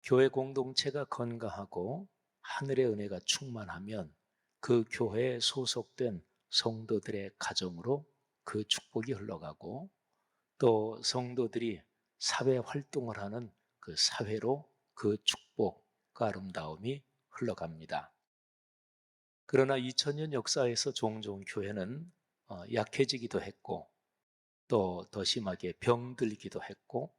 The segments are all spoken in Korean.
교회 공동체가 건강하고 하늘의 은혜가 충만하면 그 교회에 소속된 성도들의 가정으로 그 축복이 흘러가고, 또 성도들이 사회 활동을 하는 그 사회로 그 축복과 아름다움이 흘러갑니다. 그러나 2000년 역사에서 종종 교회는 약해지기도 했고, 또 더 심하게 병들기도 했고,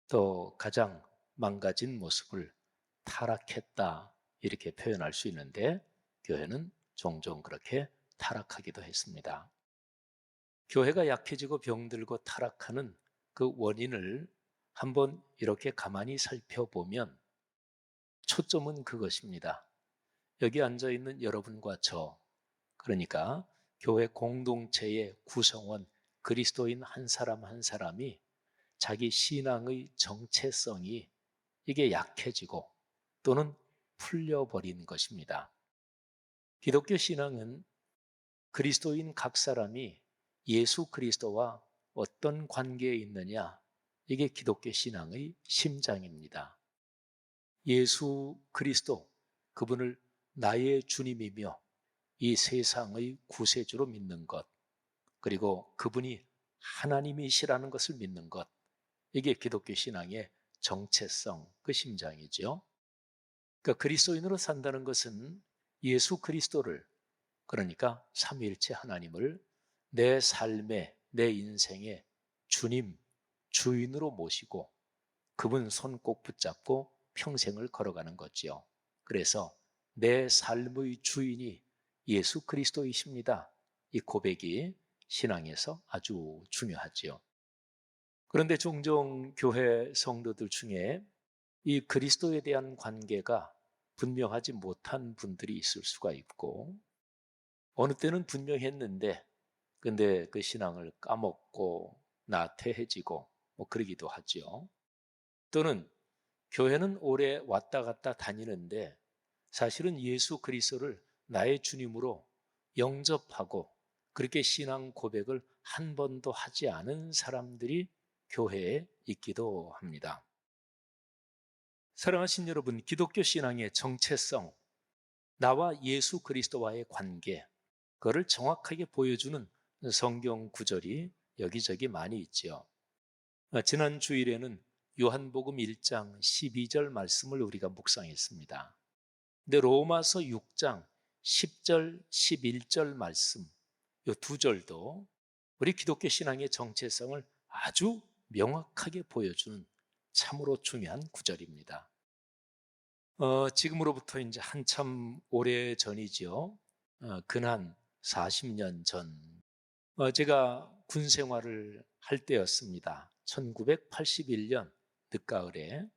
또 가장 망가진 모습을 타락했다, 이렇게 표현할 수 있는데, 교회는 종종 그렇게 타락하기도 했습니다. 교회가 약해지고 병들고 타락하는 그 원인을 한번 이렇게 가만히 살펴보면 초점은 그것입니다. 여기 앉아있는 여러분과 저, 그러니까 교회 공동체의 구성원 그리스도인 한 사람 한 사람이 자기 신앙의 정체성이 이게 약해지고 또는 풀려버린 것입니다. 기독교 신앙은 그리스도인 각 사람이 예수 그리스도와 어떤 관계에 있느냐, 이게 기독교 신앙의 심장입니다. 예수 그리스도, 그분을 나의 주님이며 이 세상의 구세주로 믿는 것, 그리고 그분이 하나님이시라는 것을 믿는 것, 이게 기독교 신앙의 정체성, 그 심장이죠. 그러니까 그리스도인으로 산다는 것은 예수 그리스도를, 그러니까 삼위일체 하나님을 내 삶의, 내 인생의 주님, 주인으로 모시고 그분 손 꼭 붙잡고 평생을 걸어가는 거지요. 그래서 내 삶의 주인이 예수 그리스도이십니다, 이 고백이 신앙에서 아주 중요하지요. 그런데 종종 교회 성도들 중에 이 그리스도에 대한 관계가 분명하지 못한 분들이 있을 수가 있고, 어느 때는 분명했는데 근데 그 신앙을 까먹고 나태해지고 그러기도 하죠. 또는 교회는 오래 왔다 갔다 다니는데 사실은 예수 그리스도를 나의 주님으로 영접하고 그렇게 신앙 고백을 한 번도 하지 않은 사람들이 교회에 있기도 합니다. 사랑하신 여러분, 기독교 신앙의 정체성, 나와 예수 그리스도와의 관계, 그거를 정확하게 보여주는 성경 구절이 여기저기 많이 있지요. 지난 주일에는 요한복음 1장 12절 말씀을 우리가 묵상했습니다. 근데 로마서 6장 10절, 11절 말씀, 이 두 절도 우리 기독교 신앙의 정체성을 아주 명확하게 보여주는 참으로 중요한 구절입니다. 지금으로부터 이제 한참 오래 전이지요. 근한 40년 전. 제가 군 생활을 할 때였습니다. 1981년 늦가을에.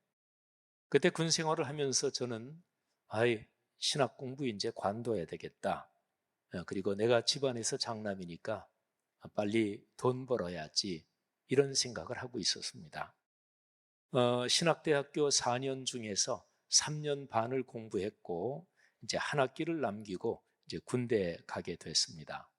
그때 군 생활을 하면서 저는, 신학 공부 이제 관둬야 되겠다. 그리고 내가 집안에서 장남이니까 빨리 돈 벌어야지. 이런 생각을 하고 있었습니다. 신학대학교 4년 중에서 3년 반을 공부했고, 이제 한 학기를 남기고 이제 군대에 가게 됐습니다.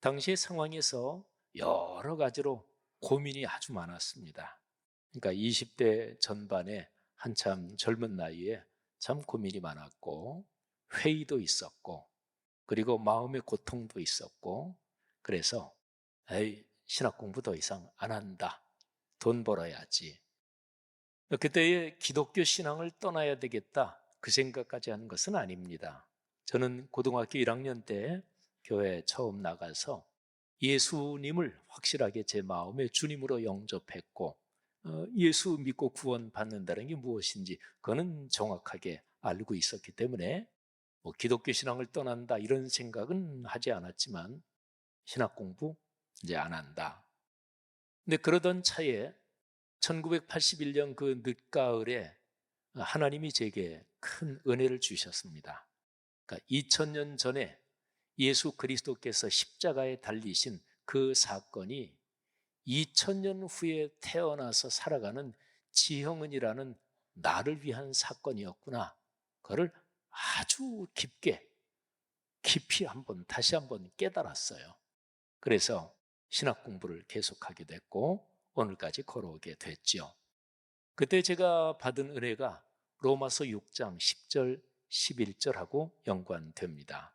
당시의 상황에서 여러 가지로 고민이 아주 많았습니다. 그러니까 20대 전반에 한참 젊은 나이에 참 고민이 많았고, 회의도 있었고, 그리고 마음의 고통도 있었고, 그래서 신학 공부 더 이상 안 한다. 돈 벌어야지. 그때의 기독교 신앙을 떠나야 되겠다, 그 생각까지 하는 것은 아닙니다. 저는 고등학교 1학년 때 교회 처음 나가서 예수님을 확실하게 제 마음의 주님으로 영접했고, 예수 믿고 구원받는다는 게 무엇인지 그거는 정확하게 알고 있었기 때문에 기독교 신앙을 떠난다 이런 생각은 하지 않았지만, 신학 공부 이제 안 한다. 근데 그러던 차에 1981년 그 늦가을에 하나님이 제게 큰 은혜를 주셨습니다. 그러니까 2000년 전에 예수 그리스도께서 십자가에 달리신 그 사건이 2000년 후에 태어나서 살아가는 지형은이라는 나를 위한 사건이었구나. 그거를 아주 깊이 다시 한번 깨달았어요. 그래서 신학 공부를 계속하게 됐고 오늘까지 걸어오게 됐죠. 그때 제가 받은 은혜가 로마서 6장 10절, 11절하고 연관됩니다.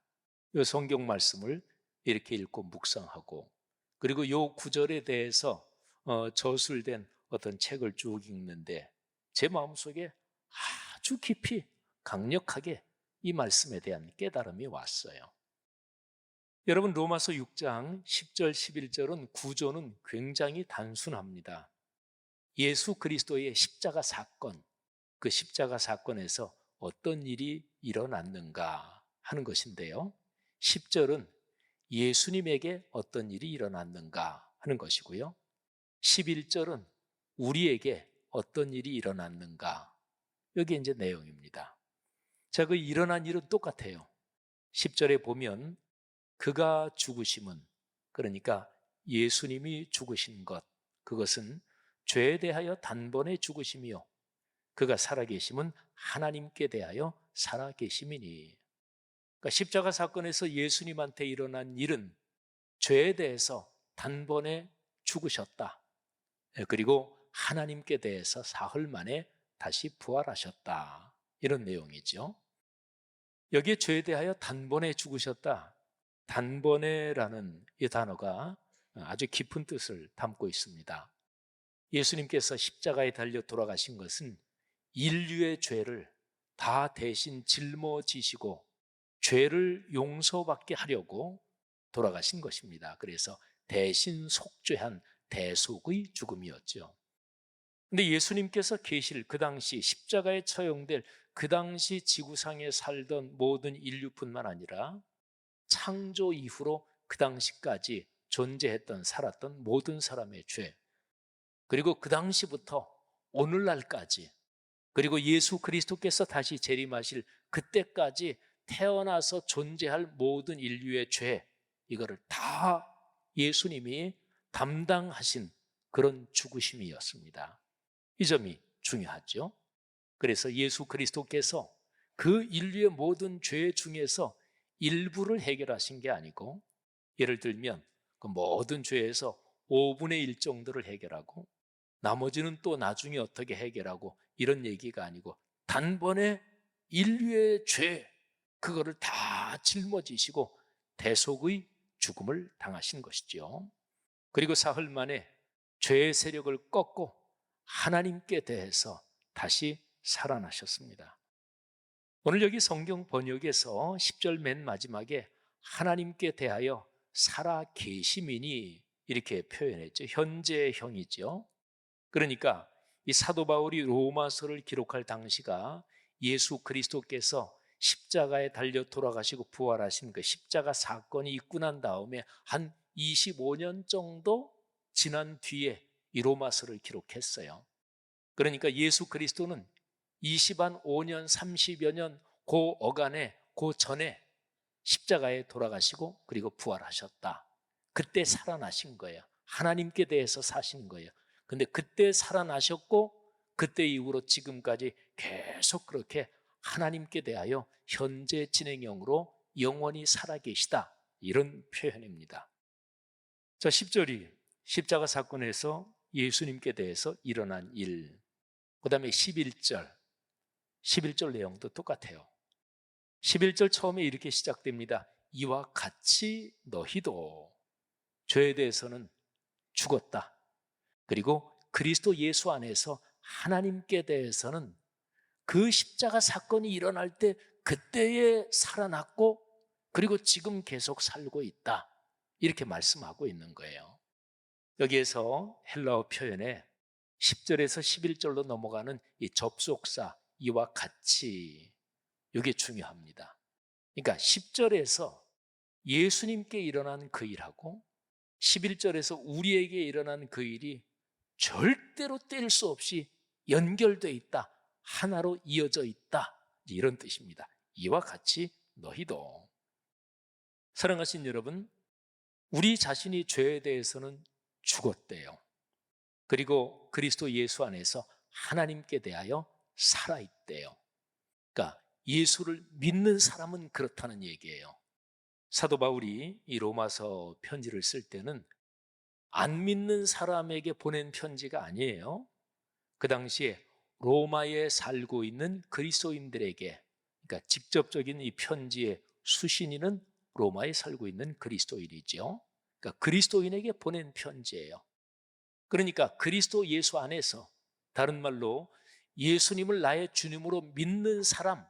이 성경 말씀을 이렇게 읽고 묵상하고, 그리고 이 구절에 대해서 저술된 어떤 책을 쭉 읽는데 제 마음속에 아주 깊이 강력하게 이 말씀에 대한 깨달음이 왔어요. 여러분, 로마서 6장 10절, 11절은 구조는 굉장히 단순합니다. 예수 그리스도의 십자가 사건, 그 십자가 사건에서 어떤 일이 일어났는가 하는 것인데요. 10절은 예수님에게 어떤 일이 일어났는가 하는 것이고요. 11절은 우리에게 어떤 일이 일어났는가, 여기 이제 내용입니다. 자, 그 일어난 일은 똑같아요. 10절에 보면 그가 죽으심은, 그러니까 예수님이 죽으신 것, 그것은 죄에 대하여 단번에 죽으심이요 그가 살아계심은 하나님께 대하여 살아계심이니. 그러니까 십자가 사건에서 예수님한테 일어난 일은 죄에 대해서 단번에 죽으셨다. 그리고 하나님께 대해서 사흘 만에 다시 부활하셨다. 이런 내용이죠. 여기에 죄에 대하여 단번에 죽으셨다. 단번에라는 이 단어가 아주 깊은 뜻을 담고 있습니다. 예수님께서 십자가에 달려 돌아가신 것은 인류의 죄를 다 대신 짊어지시고 죄를 용서받게 하려고 돌아가신 것입니다. 그래서 대신 속죄한 대속의 죽음이었죠. 근데 예수님께서 계실 그 당시 십자가에 처형될 그 당시 지구상에 살던 모든 인류뿐만 아니라 창조 이후로 그 당시까지 존재했던 살았던 모든 사람의 죄, 그리고 그 당시부터 오늘날까지, 그리고 예수 그리스도께서 다시 재림하실 그때까지 태어나서 존재할 모든 인류의 죄, 이거를 다 예수님이 담당하신 그런 죽으심이었습니다. 이 점이 중요하죠. 그래서 예수 그리스도께서 그 인류의 모든 죄 중에서 일부를 해결하신 게 아니고, 예를 들면 그 모든 죄에서 5분의 1 정도를 해결하고 나머지는 또 나중에 어떻게 해결하고 이런 얘기가 아니고, 단번에 인류의 죄, 그거를 다 짊어지시고 대속의 죽음을 당하신 것이죠. 그리고 사흘 만에 죄의 세력을 꺾고 하나님께 대해서 다시 살아나셨습니다. 오늘 여기 성경 번역에서 10절 맨 마지막에 하나님께 대하여 살아 계시미니 이렇게 표현했죠. 현재형이죠. 그러니까 이 사도 바울이 로마서를 기록할 당시가 예수 그리스도께서 십자가에 달려 돌아가시고 부활하신 그 십자가 사건이 있고 난 다음에 한 25년 정도 지난 뒤에 이 로마서를 기록했어요. 그러니까 예수 그리스도는 25년, 30여 년 그 어간에, 그 전에 십자가에 돌아가시고 그리고 부활하셨다. 그때 살아나신 거예요. 하나님께 대해서 사신 거예요. 근데 그때 살아나셨고 그때 이후로 지금까지 계속 그렇게 하나님께 대하여 현재 진행형으로 영원히 살아계시다, 이런 표현입니다. 자, 10절이 십자가 사건에서 예수님께 대해서 일어난 일, 그 다음에 11절 내용도 똑같아요. 11절 처음에 이렇게 시작됩니다. 이와 같이 너희도 죄에 대해서는 죽었다. 그리고 그리스도 예수 안에서 하나님께 대해서는 그 십자가 사건이 일어날 때 그때에 살아났고 그리고 지금 계속 살고 있다, 이렇게 말씀하고 있는 거예요. 여기에서 헬라어 표현에 10절에서 11절로 넘어가는 이 접속사 이와 같이, 이게 중요합니다. 그러니까 10절에서 예수님께 일어난 그 일하고 11절에서 우리에게 일어난 그 일이 절대로 뗄 수 없이 연결되어 있다, 하나로 이어져 있다, 이런 뜻입니다. 이와 같이 너희도. 사랑하신 여러분, 우리 자신이 죄에 대해서는 죽었대요. 그리고 그리스도 예수 안에서 하나님께 대하여 살아있대요. 그러니까 예수를 믿는 사람은 그렇다는 얘기예요. 사도 바울이 이 로마서 편지를 쓸 때는 안 믿는 사람에게 보낸 편지가 아니에요. 그 당시에 로마에 살고 있는 그리스도인들에게, 그러니까 직접적인 이 편지의 수신인은 로마에 살고 있는 그리스도인이죠. 그러니까 그리스도인에게 보낸 편지예요. 그러니까 그리스도 예수 안에서, 다른 말로 예수님을 나의 주님으로 믿는 사람,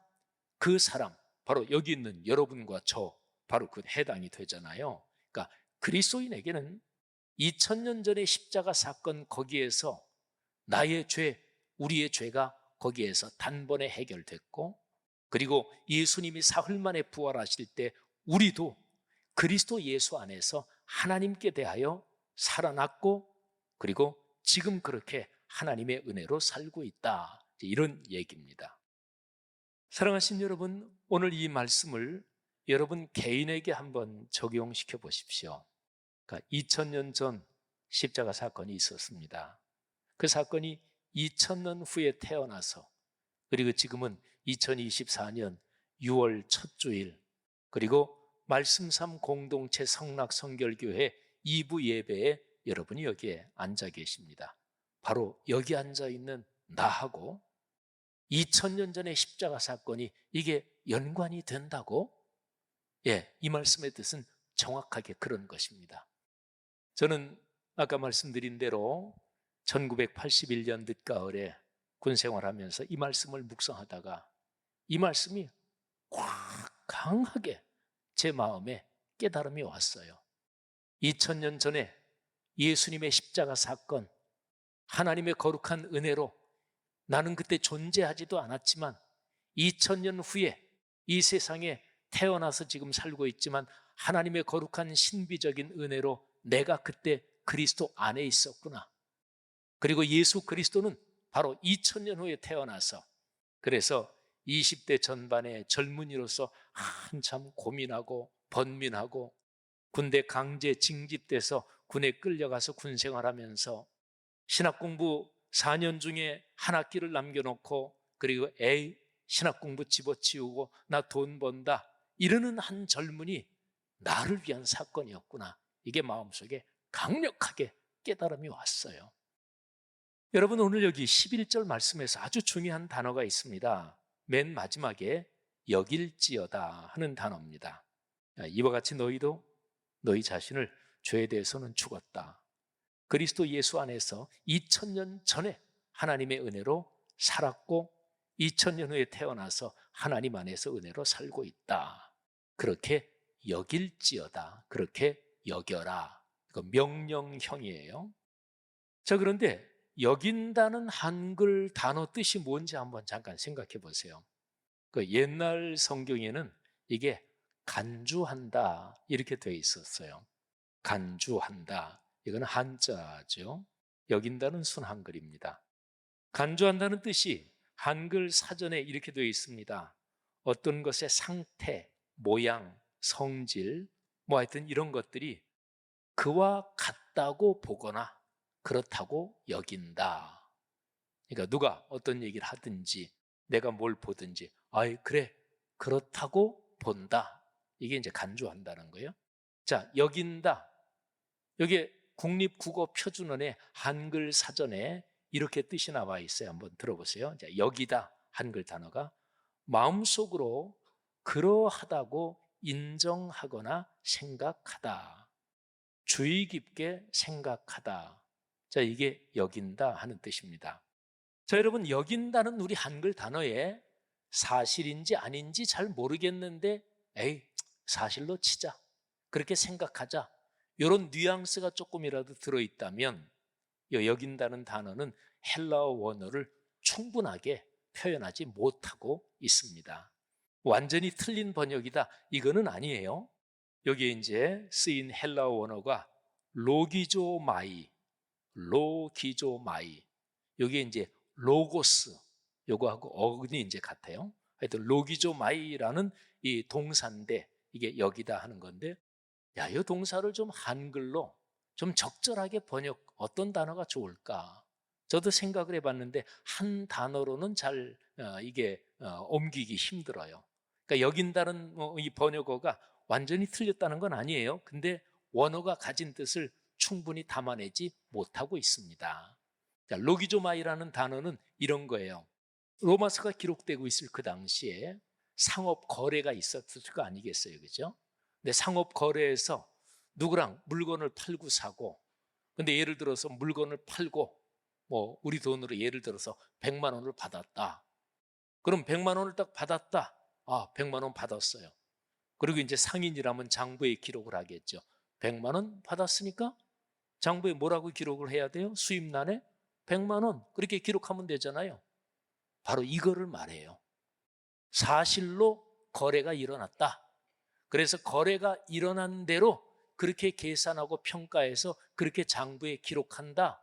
그 사람, 바로 여기 있는 여러분과 저, 바로 그 해당이 되잖아요. 그러니까 그리스도인에게는 2000년 전의 십자가 사건, 거기에서 나의 죄, 우리의 죄가 거기에서 단번에 해결됐고, 그리고 예수님이 사흘 만에 부활하실 때 우리도 그리스도 예수 안에서 하나님께 대하여 살아났고, 그리고 지금 그렇게 하나님의 은혜로 살고 있다, 이런 얘기입니다. 사랑하신 여러분, 오늘 이 말씀을 여러분 개인에게 한번 적용시켜 보십시오. 그러니까 2000년 전 십자가 사건이 있었습니다. 그 사건이 2000년 후에 태어나서, 그리고 지금은 2024년 6월 첫 주일, 그리고 말씀삼 공동체 성락성결교회 2부 예배에 여러분이 여기에 앉아 계십니다. 바로 여기 앉아 있는 나하고 2000년 전의 십자가 사건이 이게 연관이 된다고? 예, 이 말씀의 뜻은 정확하게 그런 것입니다. 저는 아까 말씀드린 대로 1981년 늦가을에 군 생활하면서 이 말씀을 묵상하다가 이 말씀이 확 강하게 제 마음에 깨달음이 왔어요. 2000년 전에 예수님의 십자가 사건, 하나님의 거룩한 은혜로 나는 그때 존재하지도 않았지만 2000년 후에 이 세상에 태어나서 지금 살고 있지만 하나님의 거룩한 신비적인 은혜로 내가 그때 그리스도 안에 있었구나. 그리고 예수 그리스도는 바로 2000년 후에 태어나서, 그래서 20대 전반의 젊은이로서 한참 고민하고 번민하고 군대 강제 징집돼서 군에 끌려가서 군 생활하면서 신학 공부 4년 중에 한 학기를 남겨놓고, 그리고 신학 공부 집어치우고 나 돈 번다 이러는 한 젊은이, 나를 위한 사건이었구나, 이게 마음속에 강력하게 깨달음이 왔어요. 여러분, 오늘 여기 11절 말씀에서 아주 중요한 단어가 있습니다. 맨 마지막에 여길지어다 하는 단어입니다. 이와 같이 너희도 너희 자신을 죄에 대해서는 죽었다, 그리스도 예수 안에서 2000년 전에 하나님의 은혜로 살았고 2000년 후에 태어나서 하나님 안에서 은혜로 살고 있다, 그렇게 여길지어다, 그렇게 여겨라. 이거 명령형이에요. 자, 그런데 여긴다는 한글 단어 뜻이 뭔지 한번 잠깐 생각해 보세요. 그 옛날 성경에는 이게 간주한다 이렇게 되어 있었어요. 간주한다, 이건 한자죠. 여긴다는 순한글입니다. 간주한다는 뜻이 한글 사전에 이렇게 되어 있습니다. 어떤 것의 상태, 모양, 성질, 뭐 하여튼 이런 것들이 그와 같다고 보거나 그렇다고 여긴다. 그러니까 누가 어떤 얘기를 하든지 내가 뭘 보든지, 아이 그래, 그렇다고 본다, 이게 이제 간주한다는 거예요. 자, 여긴다, 여기에 국립국어표준원의 한글 사전에 이렇게 뜻이 나와 있어요. 한번 들어보세요. 자, 여기다 한글 단어가 마음속으로 그러하다고 인정하거나 생각하다, 주의 깊게 생각하다. 자, 이게 여긴다 하는 뜻입니다. 자, 여러분, 여긴다는 우리 한글 단어에 사실인지 아닌지 잘 모르겠는데 에이, 사실로 치자, 그렇게 생각하자, 이런 뉘앙스가 조금이라도 들어있다면 여긴다는 단어는 헬라어 원어를 충분하게 표현하지 못하고 있습니다. 완전히 틀린 번역이다, 이거는 아니에요. 여기에 이제 쓰인 헬라어 원어가 로기조마이, 로기조마이. 여기에 이제 로고스, 요거하고 어근이 이제 같아요. 하여튼 로기조마이라는 이 동사인데 이게 여기다 하는 건데, 야, 이 동사를 좀 한글로 좀 적절하게 번역, 어떤 단어가 좋을까? 저도 생각을 해봤는데 한 단어로는 잘 이게 옮기기 힘들어요. 그러니까 여긴다는 이 번역어가 완전히 틀렸다는 건 아니에요. 근데 원어가 가진 뜻을 충분히 담아내지 못하고 있습니다. 자, 로기조마이라는 단어는 이런 거예요. 로마서가 기록되고 있을 그 당시에 상업 거래가 있었을 거 아니겠어요, 그죠? 근데 상업 거래에서 누구랑 물건을 팔고 사고, 근데 예를 들어서 물건을 팔고 뭐 우리 돈으로 예를 들어서 100만 원을 받았다. 그럼 100만 원을 딱 받았다. 아, 100만 원 받았어요. 그리고 이제 상인이라면 장부에 기록을 하겠죠. 100만 원 받았으니까 장부에 뭐라고 기록을 해야 돼요? 수입란에 100만 원 그렇게 기록하면 되잖아요. 바로 이거를 말해요. 사실로 거래가 일어났다. 그래서 거래가 일어난 대로 그렇게 계산하고 평가해서 그렇게 장부에 기록한다.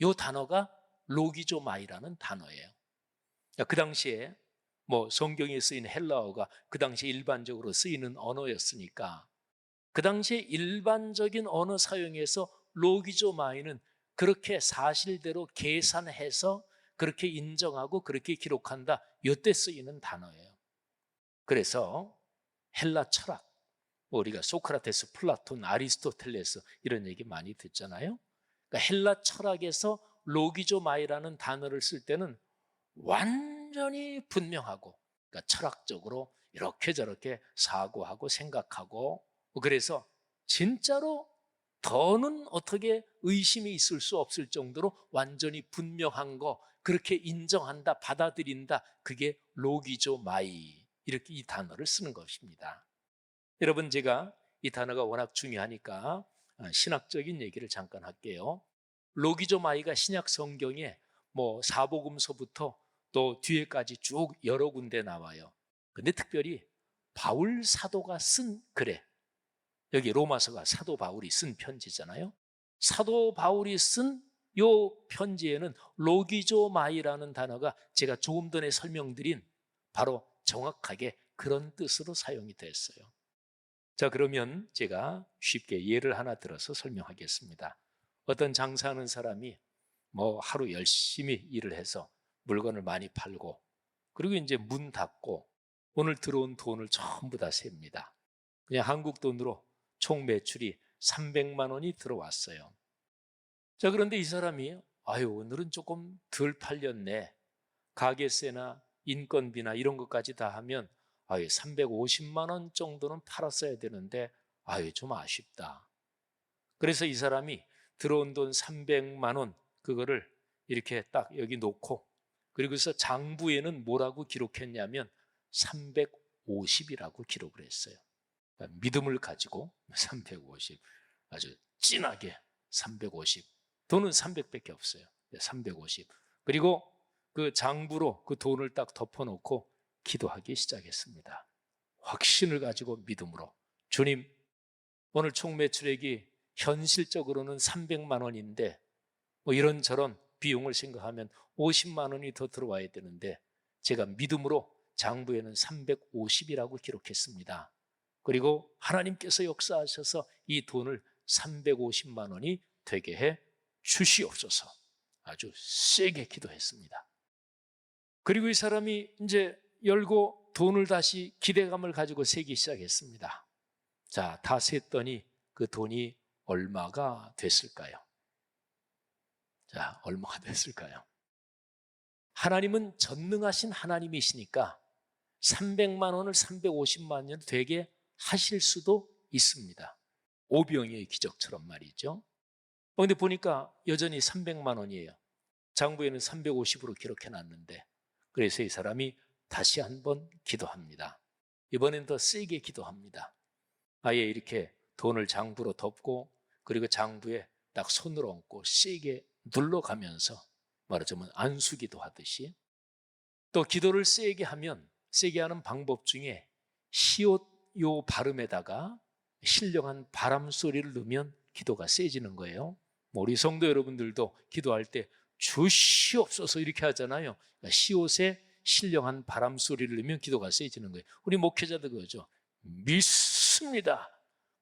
이 단어가 로기조마이라는 단어예요. 그 당시에 뭐 성경에 쓰인 헬라어가 그 당시에 일반적으로 쓰이는 언어였으니까 그 당시에 일반적인 언어 사용에서 로기조마이는 그렇게 사실대로 계산해서 그렇게 인정하고 그렇게 기록한다. 이때 쓰이는 단어예요. 그래서 헬라 철학, 우리가 소크라테스, 플라톤, 아리스토텔레스 이런 얘기 많이 듣잖아요. 그러니까 헬라 철학에서 로기조마이라는 단어를 쓸 때는 완전히 분명하고, 그러니까 철학적으로 이렇게 저렇게 사고하고 생각하고, 그래서 진짜로 더는 어떻게 의심이 있을 수 없을 정도로 완전히 분명한 거, 그렇게 인정한다, 받아들인다, 그게 로기조마이, 이렇게 이 단어를 쓰는 것입니다. 여러분, 제가 이 단어가 워낙 중요하니까 신학적인 얘기를 잠깐 할게요. 로기조마이가 신약 성경에 뭐 사복음서부터 또 뒤에까지 쭉 여러 군데 나와요. 근데 특별히 바울 사도가 쓴 글, 여기 로마서가 사도 바울이 쓴 편지잖아요. 사도 바울이 쓴 요 편지에는 로기조마이라는 단어가 제가 조금 전에 설명드린 바로 정확하게 그런 뜻으로 사용이 됐어요. 자, 그러면 제가 쉽게 예를 하나 들어서 설명하겠습니다. 어떤 장사하는 사람이 뭐 하루 열심히 일을 해서 물건을 많이 팔고, 그리고 이제 문 닫고 오늘 들어온 돈을 전부 다 셉니다. 그냥 한국 돈으로 총 매출이 300만 원이 들어왔어요. 자, 그런데 이 사람이 아유, 오늘은 조금 덜 팔렸네. 가게세나 인건비나 이런 것까지 다 하면 아유, 350만 원 정도는 팔았어야 되는데 아유, 좀 아쉽다. 그래서 이 사람이 들어온 돈 300만 원 그거를 이렇게 딱 여기 놓고, 그리고서 장부에는 뭐라고 기록했냐면 350이라고 기록을 했어요. 그러니까 믿음을 가지고 350, 아주 진하게 350. 돈은 300밖에 없어요. 350. 그리고 그 장부로 그 돈을 딱 덮어놓고 기도하기 시작했습니다. 확신을 가지고 믿음으로, 주님, 오늘 총 매출액이 현실적으로는 300만 원인데 뭐 이런저런 비용을 생각하면 50만 원이 더 들어와야 되는데 제가 믿음으로 장부에는 350이라고 기록했습니다. 그리고 하나님께서 역사하셔서 이 돈을 350만 원이 되게 해 주시옵소서. 아주 세게 기도했습니다. 그리고 이 사람이 이제 열고 돈을 다시 기대감을 가지고 세기 시작했습니다. 자, 다 셌더니 그 돈이 얼마가 됐을까요? 자, 얼마가 됐을까요? 하나님은 전능하신 하나님이시니까 300만 원을 350만 원 되게 하실 수도 있습니다. 오병이의 기적처럼 말이죠. 그런데 보니까 여전히 300만 원이에요. 장부에는 350으로 기록해놨는데, 그래서 이 사람이 다시 한번 기도합니다. 이번엔 더 세게 기도합니다. 아예 이렇게 돈을 장부로 덮고, 그리고 장부에 딱 손을 얹고 세게 눌러가면서 말하자면 안수기도 하듯이, 또 기도를 세게 하면 세게 하는 방법 중에 시옷 요 발음에다가 신령한 바람 소리를 넣으면 기도가 세지는 거예요. 우리 성도 여러분들도 기도할 때 주시옵소서 이렇게 하잖아요. 그러니까 시옷에 신령한 바람 소리를 넣으면 기도가 세지는 거예요. 우리 목회자도 그러죠. 믿습니다.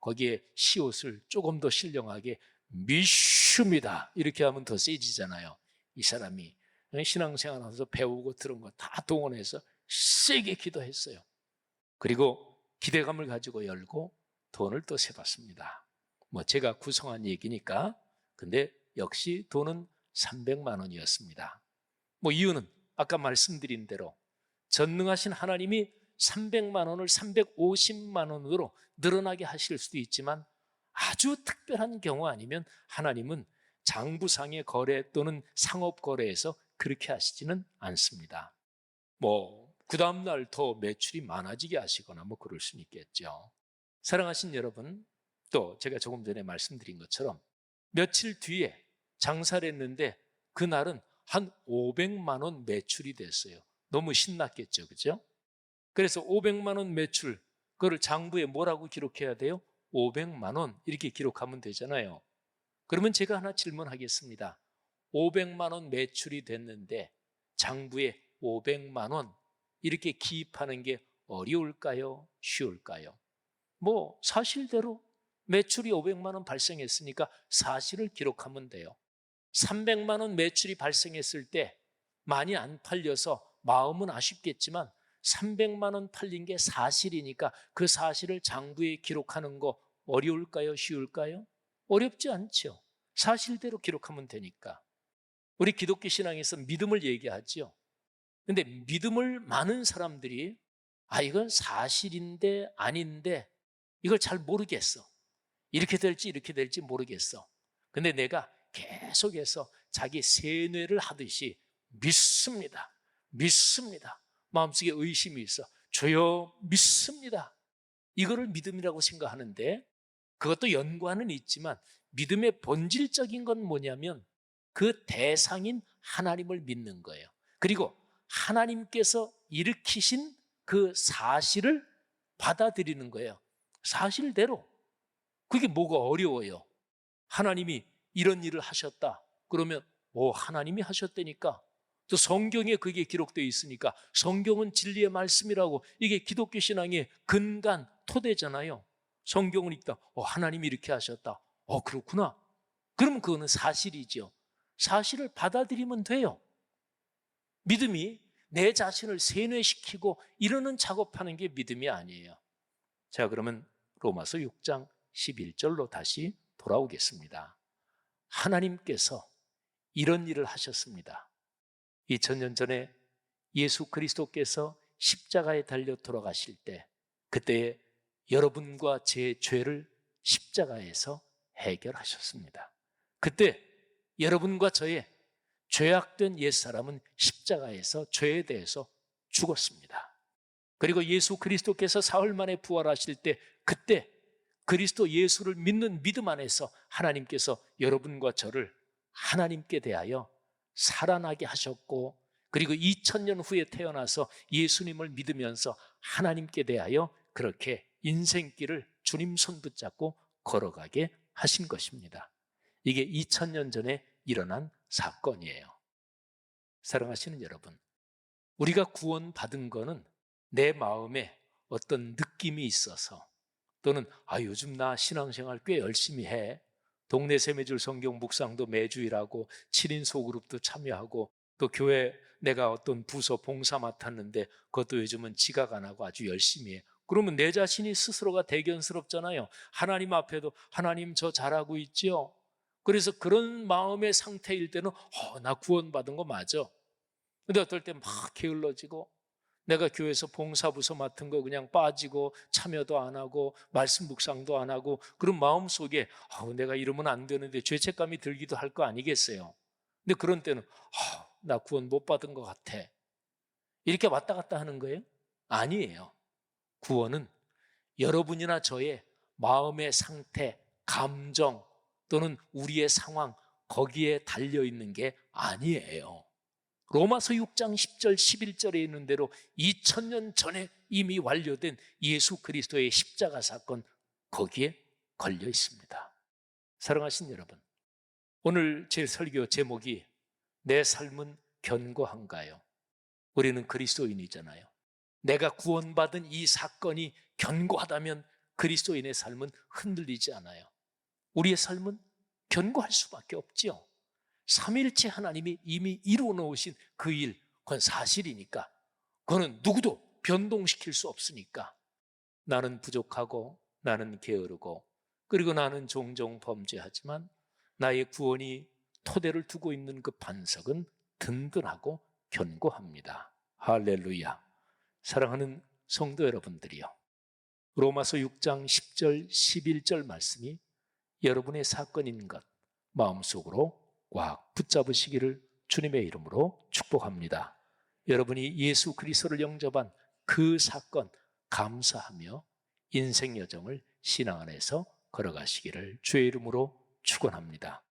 거기에 시옷을 조금 더 신령하게 믿습니다 이렇게 하면 더 세지잖아요. 이 사람이 신앙생활하면서 배우고 들은 거 다 동원해서 세게 기도했어요. 그리고 기대감을 가지고 열고 돈을 또 세봤습니다. 뭐 제가 구성한 얘기니까. 근데 역시 돈은 300만 원이었습니다. 이유는 아까 말씀드린 대로 전능하신 하나님이 300만 원을 350만 원으로 늘어나게 하실 수도 있지만 아주 특별한 경우 아니면 하나님은 장부상의 거래 또는 상업 거래에서 그렇게 하시지는 않습니다. 그 다음날 더 매출이 많아지게 하시거나 그럴 수는 있겠죠. 사랑하신 여러분, 또 제가 조금 전에 말씀드린 것처럼 며칠 뒤에 장사를 했는데 그날은 한 500만 원 매출이 됐어요. 너무 신났겠죠, 그죠? 그래서 500만 원 매출, 그걸 장부에 뭐라고 기록해야 돼요? 500만 원 이렇게 기록하면 되잖아요. 그러면 제가 하나 질문하겠습니다. 500만 원 매출이 됐는데 장부에 500만 원 이렇게 기입하는 게 어려울까요? 쉬울까요? 사실대로 매출이 500만 원 발생했으니까 사실을 기록하면 돼요. 300만 원 매출이 발생했을 때 많이 안 팔려서 마음은 아쉽겠지만 300만 원 팔린 게 사실이니까 그 사실을 장부에 기록하는 거 어려울까요? 쉬울까요? 어렵지 않죠. 사실대로 기록하면 되니까. 우리 기독교 신앙에서 믿음을 얘기하죠. 근데 믿음을 많은 사람들이 이건 사실인데 아닌데 이걸 잘 모르겠어. 이렇게 될지 모르겠어. 근데 내가 계속해서 자기 세뇌를 하듯이 믿습니다. 마음속에 의심이 있어. 주여 믿습니다. 이거를 믿음이라고 생각하는데 그것도 연관은 있지만 믿음의 본질적인 건 뭐냐면 그 대상인 하나님을 믿는 거예요. 그리고 하나님께서 일으키신 그 사실을 받아들이는 거예요. 사실대로. 그게 뭐가 어려워요? 하나님이 이런 일을 하셨다. 그러면 하나님이 하셨다니까. 또 성경에 그게 기록되어 있으니까 성경은 진리의 말씀이라고 이게 기독교 신앙의 근간 토대잖아요. 성경을 읽다 하나님이 이렇게 하셨다. 그렇구나. 그러면 그거는 사실이죠. 사실을 받아들이면 돼요. 믿음이 내 자신을 세뇌시키고 이러는 작업하는 게 믿음이 아니에요. 자, 그러면 로마서 6장 11절로 다시 돌아오겠습니다. 하나님께서 이런 일을 하셨습니다. 2000년 전에 예수 그리스도께서 십자가에 달려 돌아가실 때 그때 여러분과 제 죄를 십자가에서 해결하셨습니다. 그때 여러분과 저의 죄악된 옛사람은 십자가에서 죄에 대해서 죽었습니다. 그리고 예수 그리스도께서 사흘 만에 부활하실 때 그때 그리스도 예수를 믿는 믿음 안에서 하나님께서 여러분과 저를 하나님께 대하여 살아나게 하셨고 그리고 2000년 후에 태어나서 예수님을 믿으면서 하나님께 대하여 그렇게 인생길을 주님 손 붙잡고 걸어가게 하신 것입니다. 이게 2000년 전에 일어난 사건이에요. 사랑하시는 여러분, 우리가 구원받은 거는 내 마음에 어떤 느낌이 있어서 또는 요즘 나 신앙생활 꽤 열심히 해. 동네 세매줄 성경 묵상도 매주 일하고 7인 소그룹도 참여하고 또 교회 내가 어떤 부서 봉사 맡았는데 그것도 요즘은 지각 안 하고 아주 열심히 해. 그러면 내 자신이 스스로가 대견스럽잖아요. 하나님 앞에도 하나님 저 잘하고 있죠. 그래서 그런 마음의 상태일 때는 나 구원받은 거 맞아. 근데 어떨 때 막 게을러지고 내가 교회에서 봉사부서 맡은 거 그냥 빠지고 참여도 안 하고 말씀 묵상도 안 하고 그런 마음속에 내가 이러면 안 되는데 죄책감이 들기도 할 거 아니겠어요. 근데 그런 때는 나 구원 못 받은 것 같아. 이렇게 왔다 갔다 하는 거예요? 아니에요. 구원은 여러분이나 저의 마음의 상태, 감정 또는 우리의 상황 거기에 달려있는 게 아니에요. 로마서 6장 10절 11절에 있는 대로 2000년 전에 이미 완료된 예수 그리스도의 십자가 사건 거기에 걸려 있습니다. 사랑하신 여러분, 오늘 제 설교 제목이 내 삶은 견고한가요? 우리는 그리스도인이잖아요. 내가 구원받은 이 사건이 견고하다면 그리스도인의 삶은 흔들리지 않아요. 우리의 삶은 견고할 수밖에 없죠. 삼위일체 하나님이 이미 이루어 놓으신 그 일, 그건 사실이니까 그거는 누구도 변동시킬 수 없으니까 나는 부족하고 나는 게으르고 그리고 나는 종종 범죄하지만 나의 구원이 토대를 두고 있는 그 반석은 든든하고 견고합니다. 할렐루야. 사랑하는 성도 여러분들이요, 로마서 6장 10절 11절 말씀이 여러분의 사건인 것 마음속으로 꽉 붙잡으시기를 주님의 이름으로 축복합니다. 여러분이 예수 그리스도를 영접한 그 사건 감사하며 인생 여정을 신앙 안에서 걸어가시기를 주의 이름으로 축원합니다.